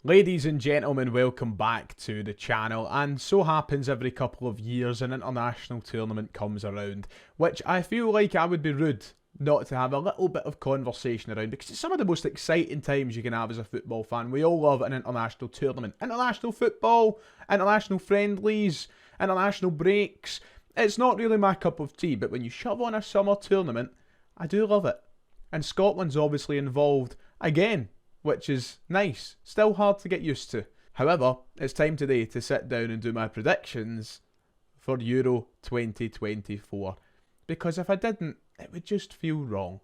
Ladies and gentlemen, welcome back to the channel, and so happens every couple of years an international tournament comes around, which I feel like I would be rude not to have a little bit of conversation around, because it's some of the most exciting times you can have as a football fan. We all love an international tournament, international football, international friendlies, international breaks. It's not really my cup of tea, but when you shove on a summer tournament, I do love it. And Scotland's obviously involved again, which is nice. Still hard to get used to. However, it's time today to sit down and do my predictions for Euro 2024. Because if I didn't, it would just feel wrong.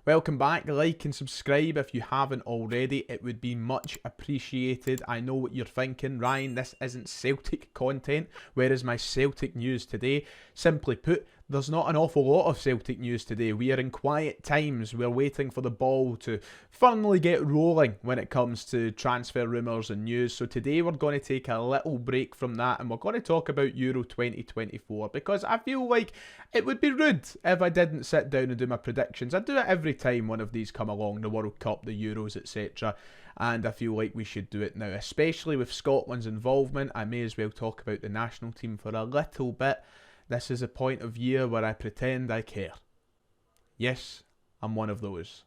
Welcome back, like and subscribe if you haven't already, it would be much appreciated. I know what you're thinking, Ryan, this isn't Celtic content, where is my Celtic news today? Simply put, there's not an awful lot of Celtic news today. We are in quiet times, we're waiting for the ball to finally get rolling when it comes to transfer rumours and news. So today we're going to take a little break from that and we're going to talk about Euro 2024, because I feel like it would be rude if I didn't sit down and do my predictions. I do it every time one of these come along, the World Cup, the Euros, etc. And I feel like we should do it now, especially with Scotland's involvement. I may as well talk about the national team for a little bit. This is a point of year where I pretend I care. Yes, I'm one of those.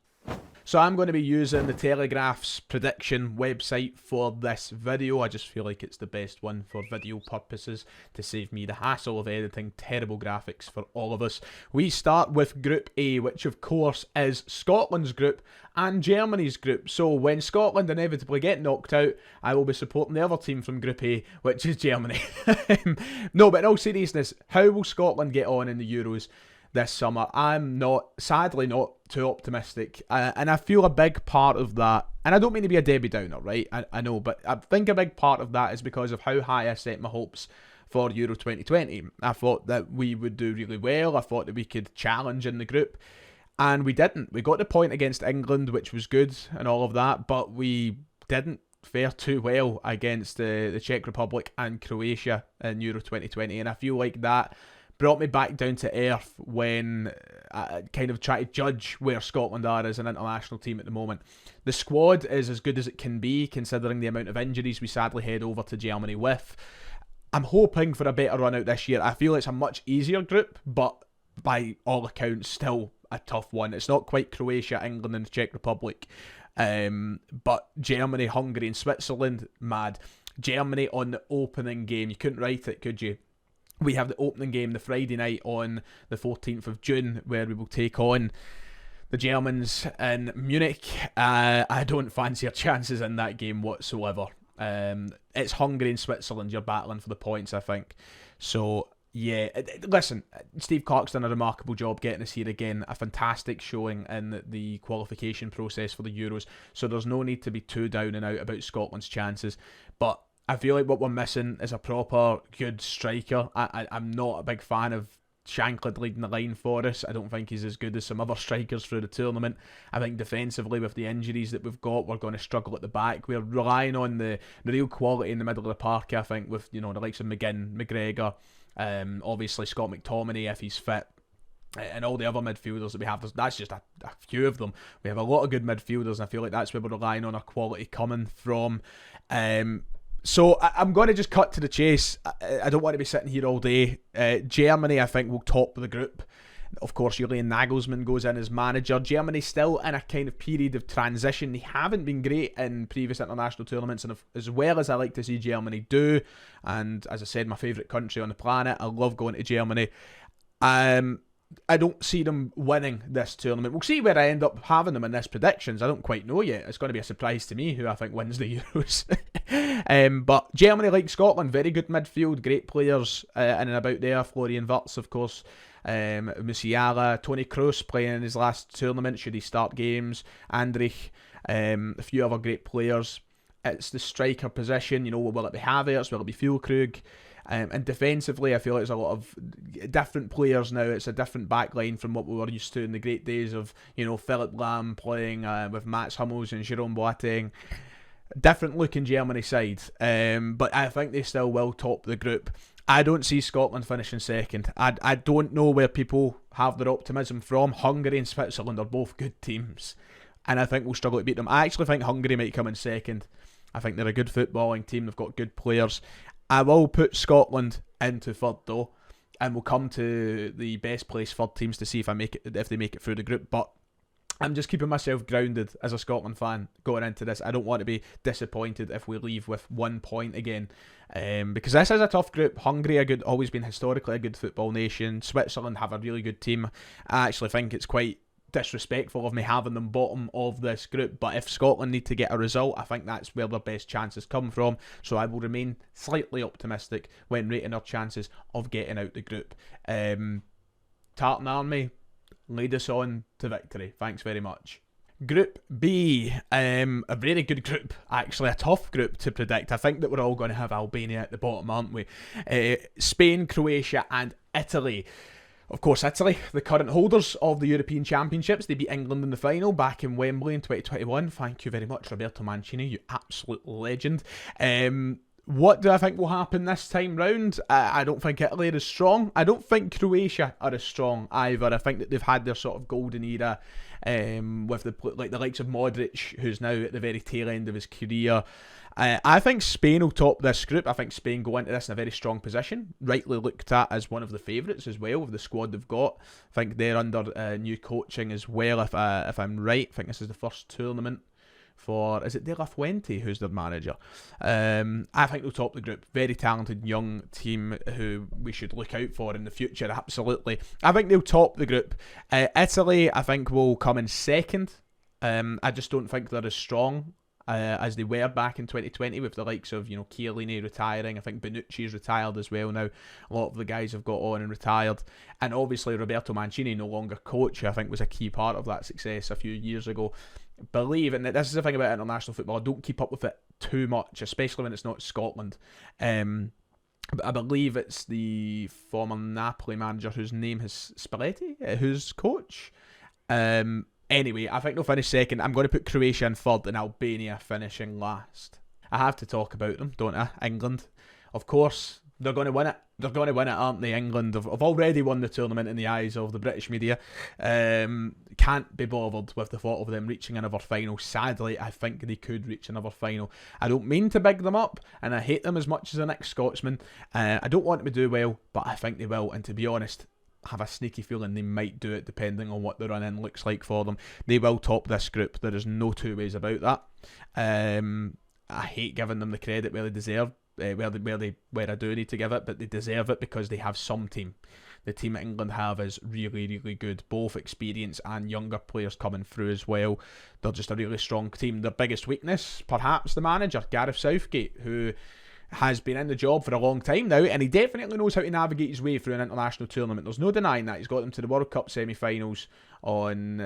So I'm going to be using the Telegraph's prediction website for this video. I just feel like it's the best one for video purposes to save me the hassle of editing terrible graphics for all of us. We start with Group A, which of course is Scotland's group and Germany's group. So when Scotland inevitably get knocked out, I will be supporting the other team from Group A, which is Germany. No, but in all seriousness, how will Scotland get on in the Euros this summer? I'm sadly not too optimistic, and I feel a big part of that, and I don't mean to be a Debbie Downer, right, I know, but I think a big part of that is because of how high I set my hopes for Euro 2020. I thought that we would do really well, I thought that we could challenge in the group, and we didn't. We got the point against England, which was good and all of that, but we didn't fare too well against the Czech Republic and Croatia in Euro 2020, and I feel like that brought me back down to earth when I kind of try to judge where Scotland are as an international team at the moment. The squad is as good as it can be, considering the amount of injuries we sadly head over to Germany with. I'm hoping for a better run out this year. I feel it's a much easier group, but by all accounts, still a tough one. It's not quite Croatia, England and the Czech Republic, but Germany, Hungary and Switzerland, mad. Germany on the opening game, you couldn't write it, could you? We have the opening game the Friday night on the 14th of June, where we will take on the Germans in Munich. I don't fancy our chances in that game whatsoever. It's Hungary and Switzerland you're battling for the points, I think. So, yeah, listen, Steve Clarke's done a remarkable job getting us here again. A fantastic showing in the qualification process for the Euros. So there's no need to be too down and out about Scotland's chances. But I feel like what we're missing is a proper good striker. I'm not a big fan of Shankland leading the line for us. I don't think he's as good as some other strikers through the tournament. I think defensively, with the injuries that we've got, we're going to struggle at the back. We're relying on the real quality in the middle of the park, I think, with the likes of McGinn, McGregor, obviously Scott McTominay if he's fit, and all the other midfielders that we have. That's just a few of them. We have a lot of good midfielders, and I feel like that's where we're relying on our quality coming from. So I'm going to just cut to the chase. I don't want to be sitting here all day. Germany, I think, will top the group. Of course, Julian Nagelsmann goes in as manager. Germany's still in a kind of period of transition. They haven't been great in previous international tournaments, and as well as I like to see Germany do, and as I said, my favourite country on the planet, I love going to Germany. I don't see them winning this tournament. We'll see where I end up having them in this predictions. I don't quite know yet. It's going to be a surprise to me who I think wins the Euros. But Germany, like Scotland, very good midfield, great players in and about there. Florian Wirtz, of course, Musiala, Toni Kroos playing in his last tournament, should he start games, Andrich, a few other great players. It's the striker position, will it be Havertz, will it be Füllkrug? And defensively, I feel like there's a lot of different players now. It's a different backline from what we were used to in the great days of, Philipp Lahm playing with Mats Hummels and Jerome Boateng. Different looking Germany side, but I think they still will top the group. I don't see Scotland finishing second. I don't know where people have their optimism from. Hungary and Switzerland are both good teams, and I think we'll struggle to beat them. I actually think Hungary might come in second. I think they're a good footballing team. They've got good players. I will put Scotland into third though, and we'll come to the best placed third teams to see if they make it through the group. But I'm just keeping myself grounded as a Scotland fan going into this. I don't want to be disappointed if we leave with 1 point again, because this is a tough group. Hungary always been historically a good football nation. Switzerland have a really good team. I actually think it's quite disrespectful of me having them bottom of this group, but if Scotland need to get a result, I think that's where their best chances come from. So I will remain slightly optimistic when rating our chances of getting out the group. Tartan Army, lead us on to victory. Thanks very much. Group B, a very good group, actually, a tough group to predict. I think that we're all going to have Albania at the bottom, aren't we? Spain, Croatia and Italy. Of course, Italy, the current holders of the European Championships. They beat England in the final back in Wembley in 2021. Thank you very much, Roberto Mancini, you absolute legend. What do I think will happen this time round? I don't think Italy are as strong. I don't think Croatia are as strong either. I think that they've had their sort of golden era with the likes of Modric, who's now at the very tail end of his career. I think Spain will top this group. I think Spain go into this in a very strong position, rightly looked at as one of the favourites as well with the squad they've got. I think they're under new coaching as well, if I'm right. I think this is the first tournament for, is it De La Fuente who's their manager? I think they'll top the group. Very talented young team who we should look out for in the future, absolutely. I think they'll top the group. Italy, I think, will come in second. I just don't think they're as strong as they were back in 2020 with the likes of, Chiellini retiring. I think Bonucci's retired as well now. A lot of the guys have got on and retired. And obviously Roberto Mancini, no longer coach, who I think was a key part of that success a few years ago. Believe, and this is the thing about international football, I don't keep up with it too much, especially when it's not Scotland. But I believe it's the former Napoli manager whose name is Spalletti, who's coach. Anyway, I think they'll finish second. I'm going to put Croatia in third and Albania finishing last. I have to talk about them, don't I? England. Of course, they're going to win it. They're going to win it, aren't they? England have already won the tournament in the eyes of the British media. Can't be bothered with the thought of them reaching another final. Sadly, I think they could reach another final. I don't mean to big them up, and I hate them as much as the next Scotsman. I don't want them to do well, but I think they will. And to be honest, have a sneaky feeling they might do it depending on what the run-in looks like for them. They will top this group. There is no two ways about that. I hate giving them the credit where they deserve, where I do need to give it, but they deserve it because they have some team. The team England have is really, really good. Both experienced and younger players coming through as well. They're just a really strong team. Their biggest weakness, perhaps the manager, Gareth Southgate, who has been in the job for a long time now, and he definitely knows how to navigate his way through an international tournament. There's no denying that. He's got them to the World Cup semi-finals on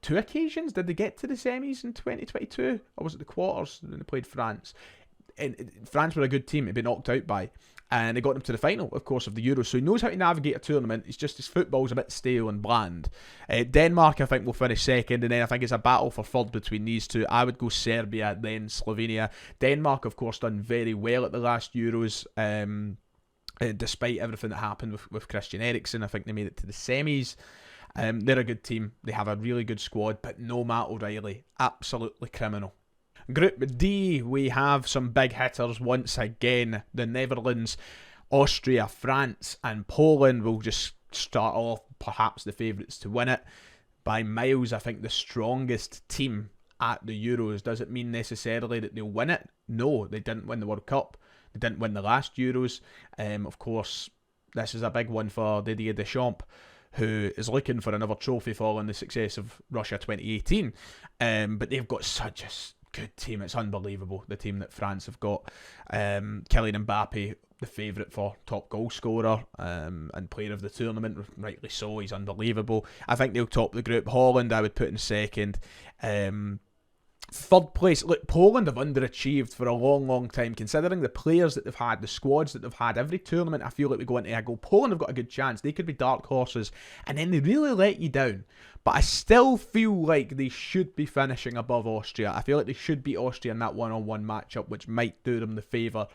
2 occasions. Did they get to the semis in 2022? Or was it the quarters when they played France? And France were a good team. They'd been knocked out by. And they got them to the final, of course, of the Euros. So he knows how to navigate a tournament. It's just his football's a bit stale and bland. Denmark, I think, will finish second. And then I think it's a battle for third between these two. I would go Serbia, then Slovenia. Denmark, of course, done very well at the last Euros. Despite everything that happened with Christian Eriksen. I think they made it to the semis. They're a good team. They have a really good squad. But no Matt O'Reilly. Absolutely criminal. Group D, we have some big hitters once again. The Netherlands, Austria, France and Poland will just start off perhaps the favourites to win it. By miles, I think the strongest team at the Euros. Does it mean necessarily that they'll win it? No, they didn't win the World Cup. They didn't win the last Euros. Of course, this is a big one for Didier Deschamps, who is looking for another trophy following the success of Russia 2018. But they've got such a good team. It's unbelievable, the team that France have got. Kylian Mbappe, the favourite for top goal scorer and player of the tournament, rightly so. He's unbelievable. I think they'll top the group. Holland I would put in second. Third place, look, Poland have underachieved for a long time, considering the players that they've had, the squads that they've had. Every tournament I feel like we go into, I go, Poland have got a good chance, they could be dark horses, and then they really let you down. But I still feel like they should be finishing above Austria. I feel like they should beat Austria in that one-on-one matchup, which might do them the favour.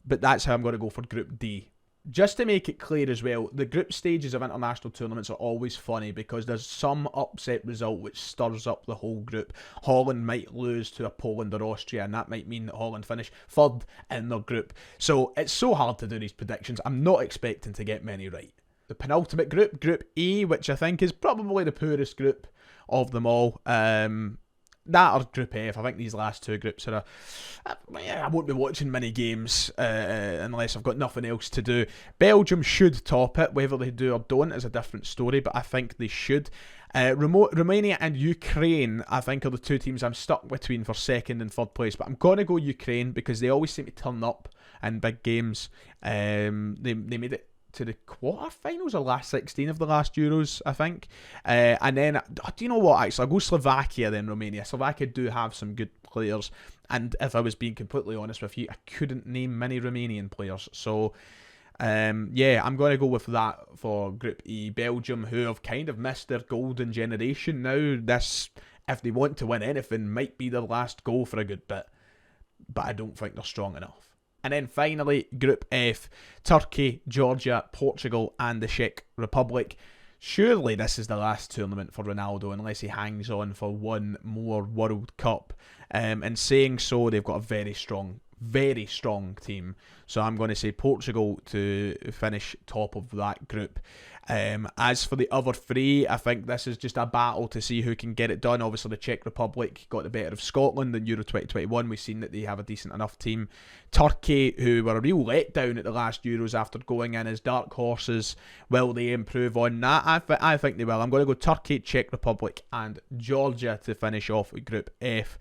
But that's how I'm going to go for Group D. Just to make it clear as well, the group stages of international tournaments are always funny because there's some upset result which stirs up the whole group. Holland might lose to a Poland or Austria, and that might mean that Holland finish third in their group. So it's so hard to do these predictions. I'm not expecting to get many right. The penultimate group, Group E, which I think is probably the poorest group of them all. That or Group F. I think these last two groups are I won't be watching many games unless I've got nothing else to do. Belgium should top it. Whether they do or don't is a different story, but I think they should. Romania and Ukraine, I think, are the two teams I'm stuck between for second and third place. But I'm going to go Ukraine because they always seem to turn up in big games. They made it to the quarterfinals or last 16 of the last Euros, I think. And then, do you know what, actually? I'll go Slovakia then Romania. Slovakia do have some good players. And if I was being completely honest with you, I couldn't name many Romanian players. So, yeah, I'm going to go with that for Group E. Belgium, who have kind of missed their golden generation now. This, if they want to win anything, might be their last goal for a good bit. But I don't think they're strong enough. And then finally, Group F, Turkey, Georgia, Portugal and the Czech Republic. Surely this is the last tournament for Ronaldo unless he hangs on for one more World Cup. And saying so, they've got a very strong team. So I'm going to say Portugal to finish top of that group. As for the other three, I think this is just a battle to see who can get it done. Obviously, the Czech Republic got the better of Scotland in Euro 2021. We've seen that they have a decent enough team. Turkey, who were a real letdown at the last Euros after going in as dark horses, will they improve on that? I think they will. I'm going to go Turkey, Czech Republic and Georgia to finish off with Group F.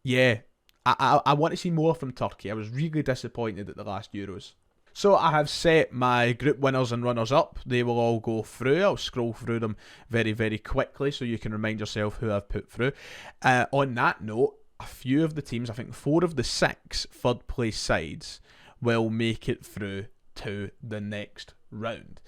Yeah, I want to see more from Turkey. I was really disappointed at the last Euros. So I have set my group winners and runners-up. They will all go through. I'll scroll through them very, very quickly so you can remind yourself who I've put through. On that note, a few of the teams, I think 4 of the 6 third-place sides, will make it through to the next round.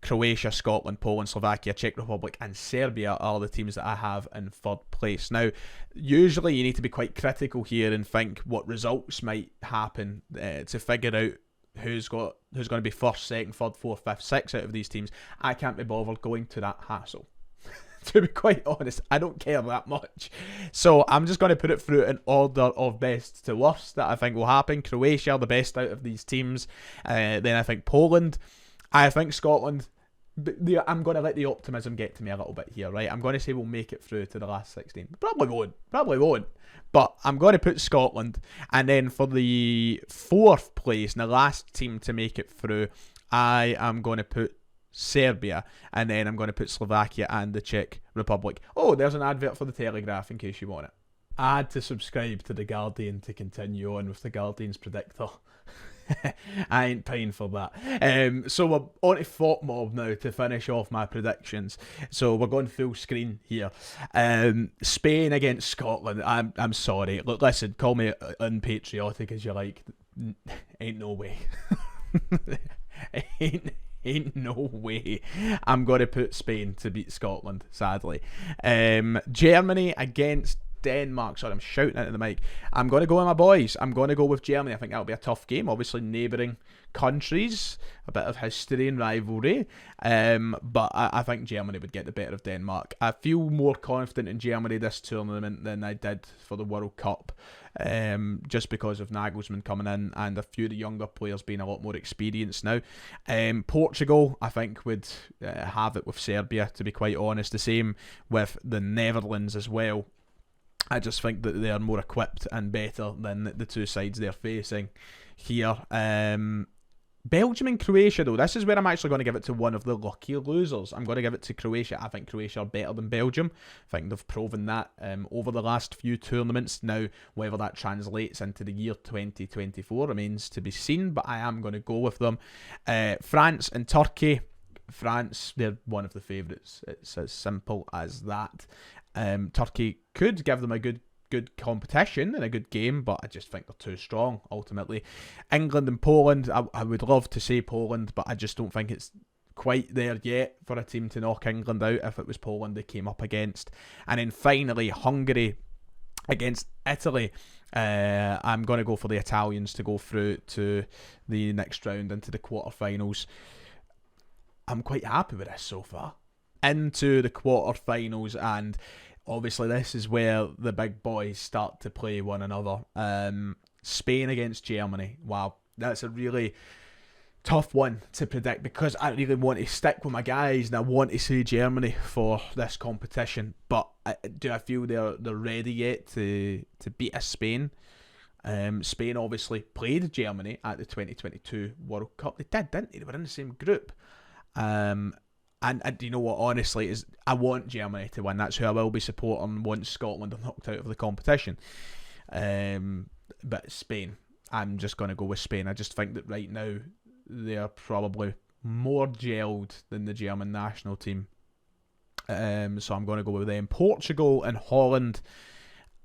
Croatia, Scotland, Poland, Slovakia, Czech Republic and Serbia are the teams that I have in third place. Now, usually you need to be quite critical here and think what results might happen to figure out who's going to be first, second, third, fourth, fifth, sixth out of these teams. I can't be bothered going to that hassle. To be quite honest, I don't care that much. So I'm just going to put it through in order of best to worst that I think will happen. Croatia, the best out of these teams. Then I think Poland. I think Scotland. I'm going to let the optimism get to me a little bit here, right? I'm going to say we'll make it through to the last 16. Probably won't. But I'm going to put Scotland. And then for the 4th place, and the last team to make it through, I am going to put Serbia. And then I'm going to put Slovakia and the Czech Republic. Oh, there's an advert for the Telegraph in case you want it. I had to subscribe to The Guardian to continue on with The Guardian's predictor. I ain't paying for that. So we're on to Thought Mob now to finish off my predictions. So we're going full screen here. Spain against Scotland. I'm sorry. Look, listen, call me unpatriotic as you like. Ain't no way. Ain't no way. I'm going to put Spain to beat Scotland, sadly. Germany against Denmark. Sorry, I'm shouting into the mic. I'm going to go with my boys. I'm going to go with Germany. I think that'll be a tough game. Obviously, neighbouring countries, a bit of history and rivalry. But I think Germany would get the better of Denmark. I feel more confident in Germany this tournament than I did for the World Cup. Just because of Nagelsmann coming in and a few of the younger players being a lot more experienced now. Portugal, I think, would have it with Serbia, to be quite honest. The same with the Netherlands as well. I just think that they are more equipped and better than the two sides they're facing here. Belgium and Croatia, though, this is where I'm actually going to give it to one of the lucky losers. I'm going to give it to Croatia. I think Croatia are better than Belgium. I think they've proven that over the last few tournaments. Now, whether that translates into the year 2024 remains to be seen, but I am going to go with them. France and Turkey. France, they're one of the favourites. It's as simple as that. Turkey could give them a good competition and a good game, but I just think they're too strong ultimately. England and Poland, I would love to say Poland, but I just don't think it's quite there yet for a team to knock England out if it was Poland they came up against. And then finally, Hungary Against Italy, I'm going to go for the Italians to go through to the next round into the quarterfinals. I'm quite happy with this so far. Into the quarterfinals, and obviously this is where the big boys start to play one another. Spain against Germany. Wow, that's a really tough one to predict because I really want to stick with my guys and I want to see Germany for this competition. But do I feel they're ready yet to beat a Spain? Spain obviously played Germany at the 2022 World Cup. They did, didn't they? They were in the same group. And you know what, honestly, is I want Germany to win. That's who I will be supporting once Scotland are knocked out of the competition. But Spain, I'm just going to go with Spain. I just think that right now they're probably more gelled than the German national team. So I'm going to go with them. Portugal and Holland,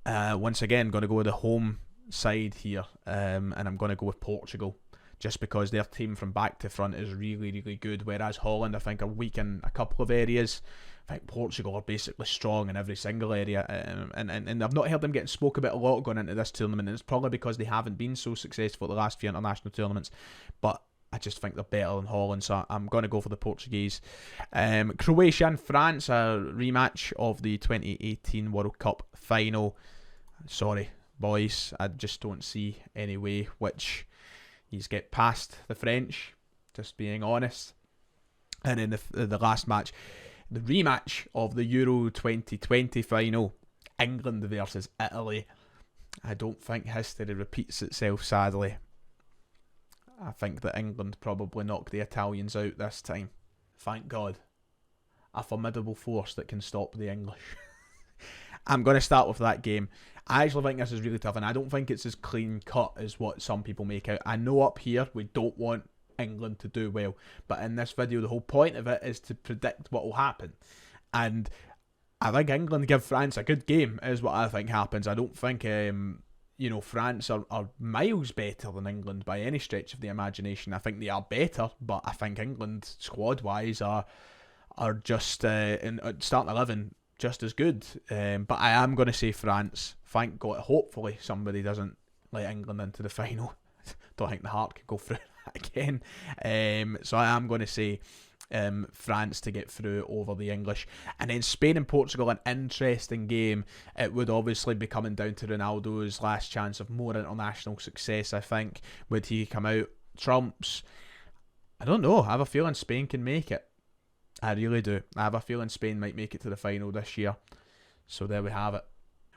once again, going to go with the home side here. And I'm going to go with Portugal, just because their team from back to front is really, really good, whereas Holland, I think, are weak in a couple of areas. I think Portugal are basically strong in every single area, and I've not heard them getting spoke about a lot going into this tournament, and it's probably because they haven't been so successful at the last few international tournaments, but I just think they're better than Holland, so I'm going to go for the Portuguese. Croatia and France, a rematch of the 2018 World Cup final. Sorry, boys, I just don't see any way which he's get past the French, just being honest. And in the last match, the rematch of the Euro 2020 final, England versus Italy. I don't think history repeats itself, sadly. I think that England probably knocked the Italians out this time. Thank God. A formidable force that can stop the English. I'm going to start with that game. I actually think this is really tough, and I don't think it's as clean cut as what some people make out. I know up here we don't want England to do well, but in this video the whole point of it is to predict what will happen. And I think England give France a good game is what I think happens. I don't think France are miles better than England by any stretch of the imagination. I think they are better, but I think England squad wise are just in starting 11 just as good. But I am going to say France. Thank God. Hopefully somebody doesn't let England into the final. Don't think the heart could go through that again. So I am going to say France to get through over the English. And then Spain and Portugal, an interesting game. It would obviously be coming down to Ronaldo's last chance of more international success, I think. Would he come out trumps? I don't know. I have a feeling Spain can make it. I really do. I have a feeling Spain might make it to the final this year. So there we have it.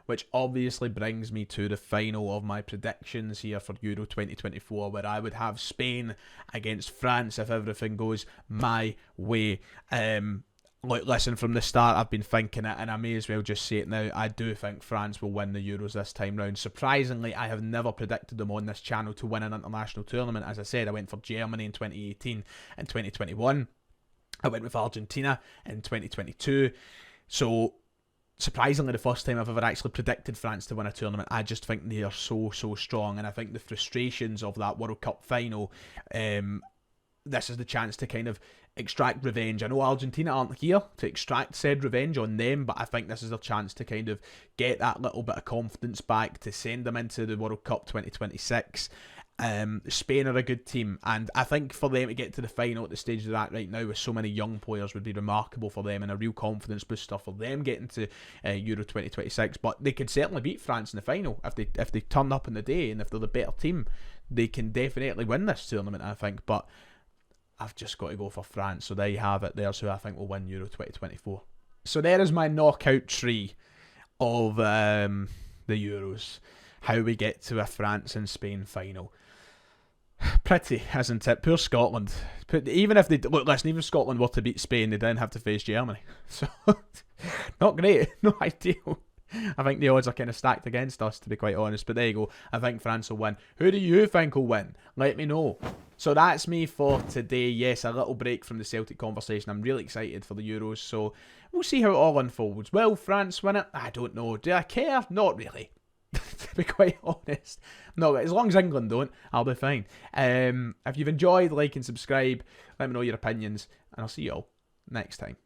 Which obviously brings me to the final of my predictions here for Euro 2024, where I would have Spain against France if everything goes my way. Look, listen, from the start I've been thinking it, and I may as well just say it now. I do think France will win the Euros this time round. Surprisingly, I have never predicted them on this channel to win an international tournament. As I said, I went for Germany in 2018 and 2021. I went with Argentina in 2022. So surprisingly, the first time I've ever actually predicted France to win a tournament. I just think they are so strong, and I think the frustrations of that World Cup final, this is the chance to kind of extract revenge. I know Argentina aren't here to extract said revenge on them, but I think this is their chance to kind of get that little bit of confidence back, to send them into the World Cup 2026. Spain are a good team, and I think for them to get to the final at the stage of that right now with so many young players would be remarkable for them and a real confidence booster for them getting to Euro 2026. But they could certainly beat France in the final if they turn up in the day, and if they're the better team, they can definitely win this tournament, I think. But I've just got to go for France, so there you have it. There's who I think will win Euro 2024. So there is my knockout tree of the Euros, how we get to a France and Spain final. Pretty, isn't it? Poor Scotland. Even if even if Scotland were to beat Spain, they then have to face Germany. So, not great, not ideal. I think the odds are kind of stacked against us, to be quite honest. But there you go. I think France will win. Who do you think will win? Let me know. So that's me for today. Yes, a little break from the Celtic conversation. I'm really excited for the Euros. So we'll see how it all unfolds. Will France win it? I don't know. Do I care? Not really. To be quite honest. No, as long as England don't, I'll be fine. If you've enjoyed, like and subscribe. Let me know your opinions, and I'll see you all next time.